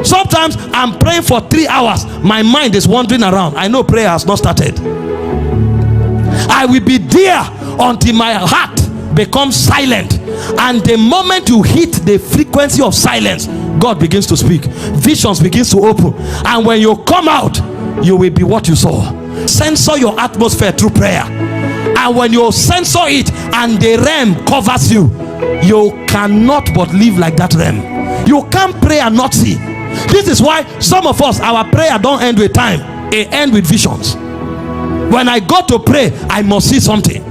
Sometimes I'm praying for 3 hours. My mind is wandering around. I know prayer has not started. I will be there until my heart becomes silent. And the moment you hit the frequency of silence, God begins to speak. Visions begins to open. And when you come out, you will be what you saw. Censor your atmosphere through prayer. And when you censor it and the realm covers you, you cannot but live like that realm. You can't pray and not see. This is why some of us, our prayer don't end with time. It ends with visions. When I go to pray, I must see something.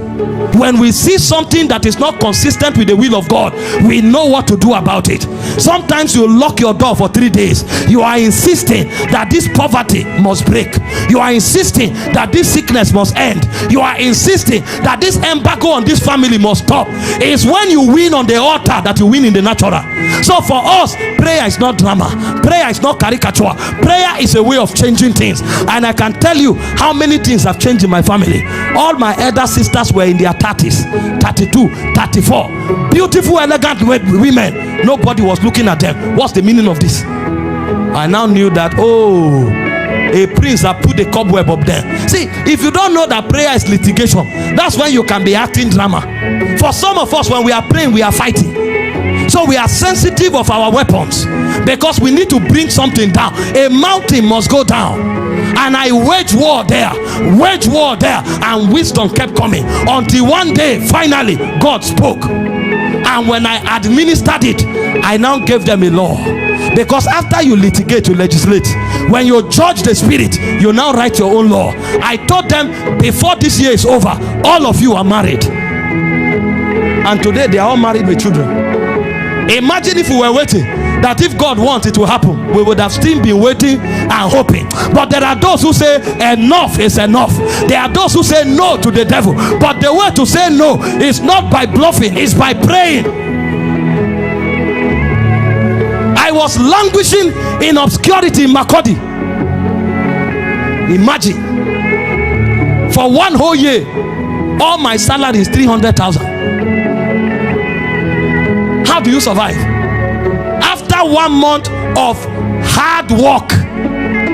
When we see something that is not consistent with the will of God, we know what to do about it. Sometimes you lock your door for 3 days. You are insisting that this poverty must break. You are insisting that this sickness must end. You are insisting that this embargo on this family must stop. It's when you win on the altar that you win in the natural. So for us, prayer is not drama. Prayer is not caricature. Prayer is a way of changing things. And I can tell you how many things have changed in my family. All my elder sisters were in their 30s, 32, 34. Beautiful, elegant women. Nobody was looking at them. What's the meaning of this? I now knew that, oh, a prince that put the cobweb up there. See, if you don't know that prayer is litigation, that's when you can be acting drama. For some of us, when we are praying, we are fighting. So we are sensitive of our weapons because we need to bring something down. A mountain must go down. And I wage war there, and wisdom kept coming until one day finally God spoke. And when I administered it, I now gave them a law. Because after you litigate, you legislate. When you judge the spirit, you now write your own law. I told them, before this year is over, all of you are married. And today they are all married with children. Imagine if we were waiting, that if God wants it will happen, we would have still been waiting and hoping. But there are those who say enough is enough. There are those who say no to the devil. But the way to say no is not by bluffing, it's by praying. I was languishing in obscurity in Makodi. Imagine, for one whole year, all my salary is 300,000. How do you survive? After 1 month of hard work,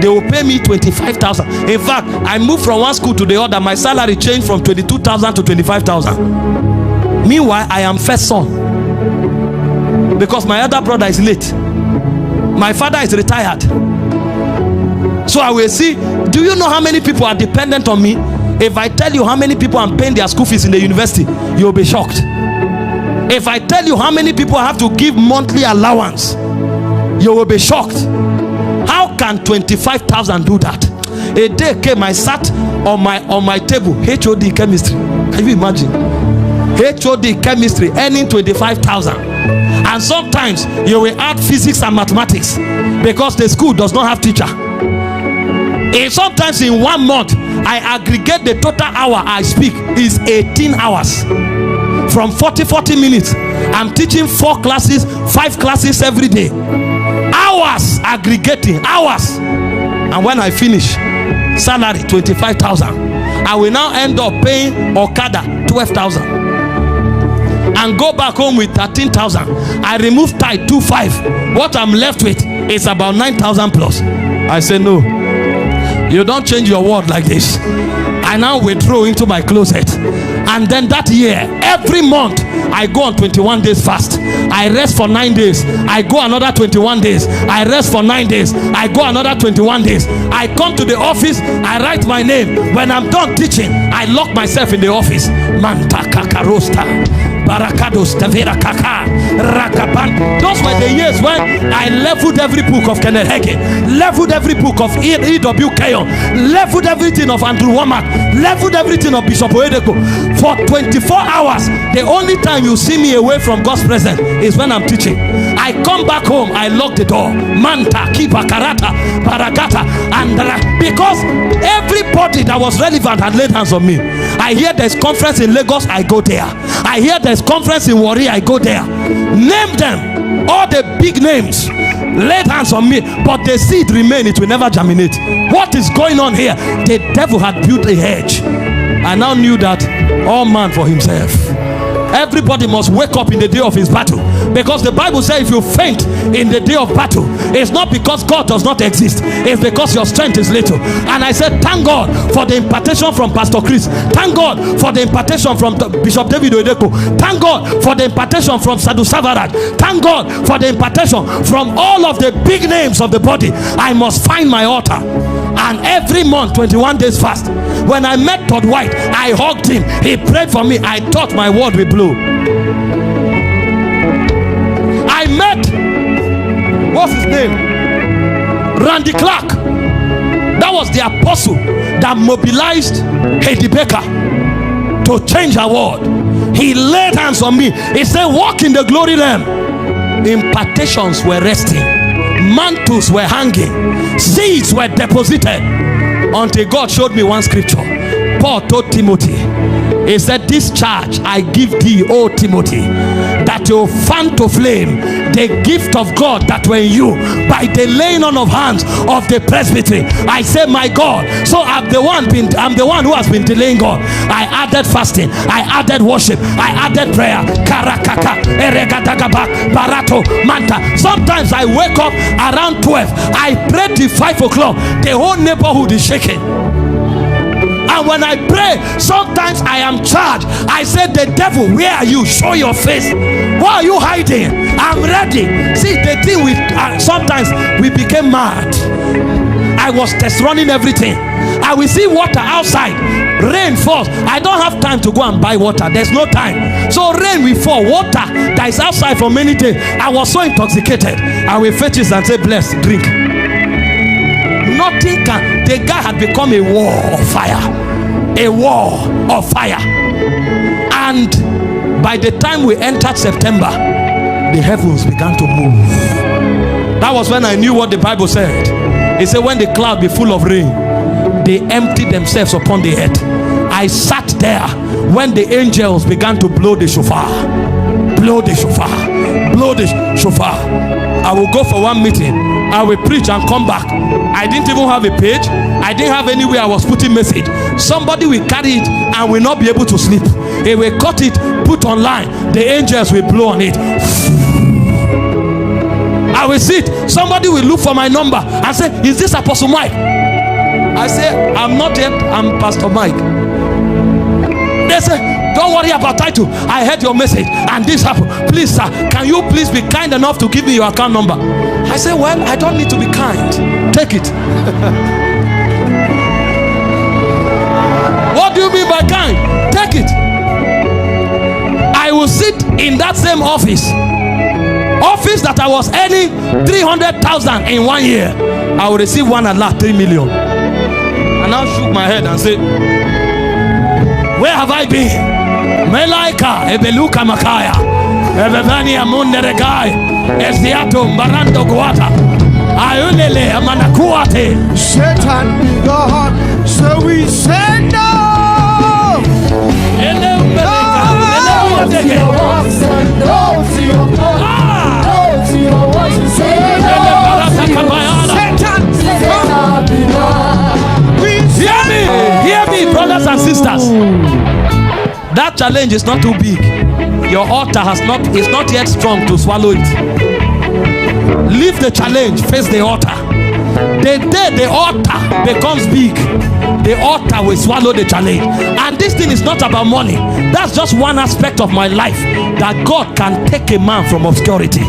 they will pay me 25,000. In fact, I moved from one school to the other. My salary changed from 22,000 to 25,000. Meanwhile, I am first son because my other brother is late. My father is retired. So I will see, do you know how many people are dependent on me? If I tell you how many people I'm paying their school fees in the university, you'll be shocked. If I tell you how many people have to give monthly allowance, you will be shocked. How can 25,000 do that? A day came, I sat on my table, HOD chemistry. Can you imagine? HOD chemistry earning 25,000. And sometimes you will add physics and mathematics because the school does not have teacher. And sometimes in 1 month, I aggregate the total hour I speak is 18 hours. From 40 minutes, I'm teaching 4 classes, 5 classes every day. Hours aggregating, hours. And when I finish, salary 25,000. I will now end up paying Okada 12,000 and go back home with 13,000. I remove tithe 2,500. What I'm left with is about 9,000 plus. I say no, you don't change your word like this. I now withdraw into my closet. And then that year, every month, I go on 21 days fast. I rest for 9 days. I go another 21 dadays. I rest for 9 days. I go another 21 days. I come to the office. I write my name. When I'm done teaching, I lock myself in the office. Manta kakarosta. Barakados Tavera Kaka Rakapan. Those were the years when I leveled every book of Kenneth Hagin, leveled every book of E.W. Keyon, leveled everything of Andrew Womack, leveled everything of Bishop Oedeko. For 24 hours, the only time you see me away from God's presence is when I'm teaching. I come back home, I lock the door. Manta, Kiba, Karata, Barakata, and because everybody that was relevant had laid hands on me. I hear there's conference in Lagos, I go there. I hear there's conference in Warri, I go there. Name them, all the big names laid hands on me, but the seed remain, it will never germinate. What is going on here? The devil had built a hedge. I now knew that all man for himself. Everybody must wake up in the day of his battle. Because the Bible says if you faint in the day of battle, it's not because God does not exist, it's because your strength is little. And I said, thank God for the impartation from Pastor Chris. Thank God for the impartation from Bishop David Oedeko. Thank God for the impartation from Sadhu Savaraj. Thank God for the impartation from all of the big names of the body. I must find my altar. And every month, 21 days fast. When I met Todd White, I hugged him. He prayed for me. I thought my word will blow. I met, what's his name? Randy Clark. That was the apostle that mobilized Heidi Baker to change her world. He laid hands on me. He said, walk in the glory realm. Impartations were resting, mantles were hanging, seeds were deposited, until God showed me one scripture. Paul told Timothy, he said, this charge I give thee, O Timothy, that you fan to flame the gift of God that were in you by the laying on of hands of the presbytery. I say, my God, so I'm the one who has been delaying God. I added fasting, I added worship, I added prayer. Karakaka, eregatagaba, barato, manta. Sometimes I wake up around 12, I pray till 5 o'clock. The whole neighborhood is shaking. And when I pray, sometimes I am charged. I said, the devil, where are you? Show your face. Why are you hiding? I'm ready. See, the thing with sometimes we became mad. I was test running everything. I will see water outside. Rain falls. I don't have time to go and buy water. There's no time. So rain will fall. Water that is outside for many days. I was so intoxicated. I will fetch it and say, bless, drink. Nothing can. The guy had become a war of fire. A war of fire. And by the time we entered September, the heavens began to move. That was when I knew what the Bible said. It said, when the cloud be full of rain, they empty themselves upon the earth. I sat there when the angels began to blow the shofar. Blow the shofar. Blow the shofar. I will go for one meeting. I will preach and come back. I didn't even have a page. I didn't have anywhere I was putting message. Somebody will carry it and will not be able to sleep. They will cut it, put online. The angels will blow on it. I will sit. Somebody will look for my number and say, is this Apostle Mike? I say, I'm not yet. I'm Pastor Mike. They say, don't worry about title. I heard your message and this happened. Please, sir, can you please be kind enough to give me your account number? I say, well, I don't need to be kind. Take it. What do you mean by kind? Take it. I will sit in that same office that I was earning 300,000 in 1 year. I will receive one at last 3 million. And I shook my head and said, where have I been? Melaika ebeluka makaya ebevani amunderegai esiato barando guata ayunele amanakuate. Satan be God, so we say no. No to your works and no to your words. No to your words and say no. Satan be God. Hear me, brothers and sisters. That challenge is not too big. Your altar is not yet strong to swallow it. Leave the challenge, face the altar. The day the altar becomes big, the altar will swallow the challenge. And this thing is not about money. That's just one aspect of my life, that God can take a man from obscurity,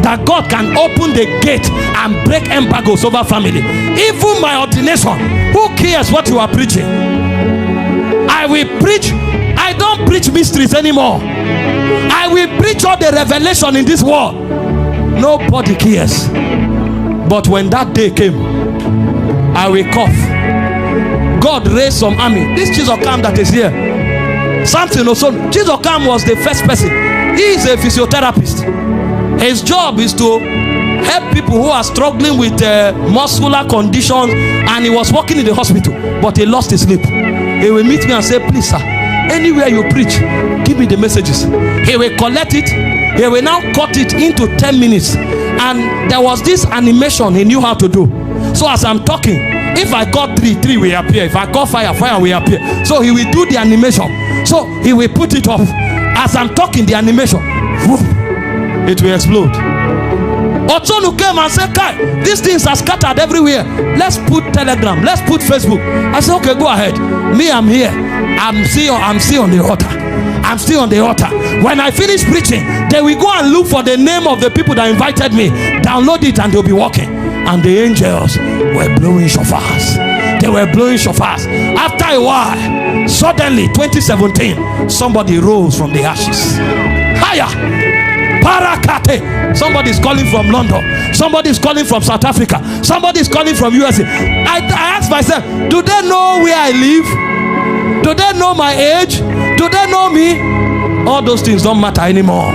that God can open the gate and break embargoes over family. Even my ordination, who cares what you are preaching? I will preach. I don't preach mysteries anymore. I will preach all the revelation in this world. Nobody cares. But when that day came, I will cough. God raised some army. This Chizokam that is here, Samson also. Chizokam was the first person. He is a physiotherapist. His job is to help people who are struggling with muscular conditions, and he was working in the hospital, but he lost his sleep. He will meet me and say, please sir, anywhere you preach, give me the messages. He will collect it. He will now cut it into 10 minutes. And there was this animation he knew how to do. So as I'm talking, if I call 3 will appear. If I call fire will appear. So he will do the animation. So he will put it off. As I'm talking, the animation, whoop, it will explode. Otonu came and said, Kai, these things are scattered everywhere. Let's put Telegram, let's put Facebook. I said, okay, go ahead. Me, I'm here. I'm still on the altar. I'm still on the altar. When I finish preaching, they will go and look for the name of the people that invited me, download it, and they'll be walking. And the angels were blowing shofars. They were blowing shofars. After a while, suddenly 2017, somebody rose from the ashes. Higher. Parakate. Somebody is calling from London. Somebody is calling from South Africa. Somebody is calling from USA. I asked myself, do they know where I live? Do they know my age? Do they know me? All those things don't matter anymore.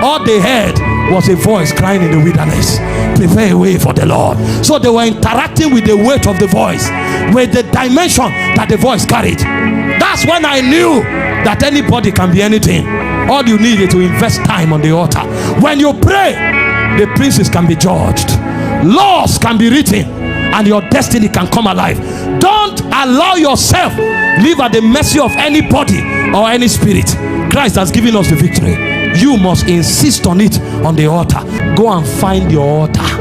All they heard was a voice crying in the wilderness, prepare a way for the Lord. So they were interacting with the weight of the voice, with the dimension that the voice carried. That's when I knew that anybody can be anything. All you need is to invest time on the altar. When you pray, the princes can be judged, laws can be written, and your destiny can come alive. Don't allow yourself live at the mercy of anybody or any spirit. Christ has given us the victory. You must insist on it on the altar. Go and find your altar.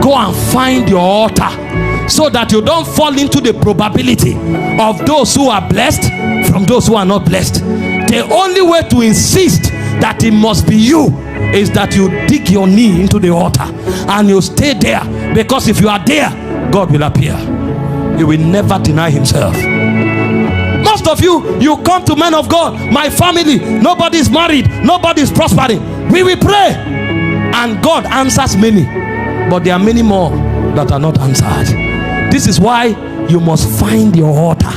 Go and find your altar, so that you don't fall into the probability of those who are blessed from those who are not blessed. The only way to insist that it must be you is that you dig your knee into the altar and you stay there, because if you are there, God will appear. He will never deny himself. Most of you come to men of God, my family, nobody is married, nobody is prospering. We will pray and God answers many, but there are many more that are not answered. This is why you must find your altar.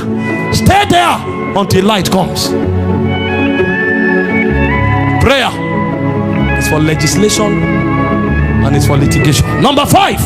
Stay there until light comes. Prayer is for legislation and it's for litigation. Number 5.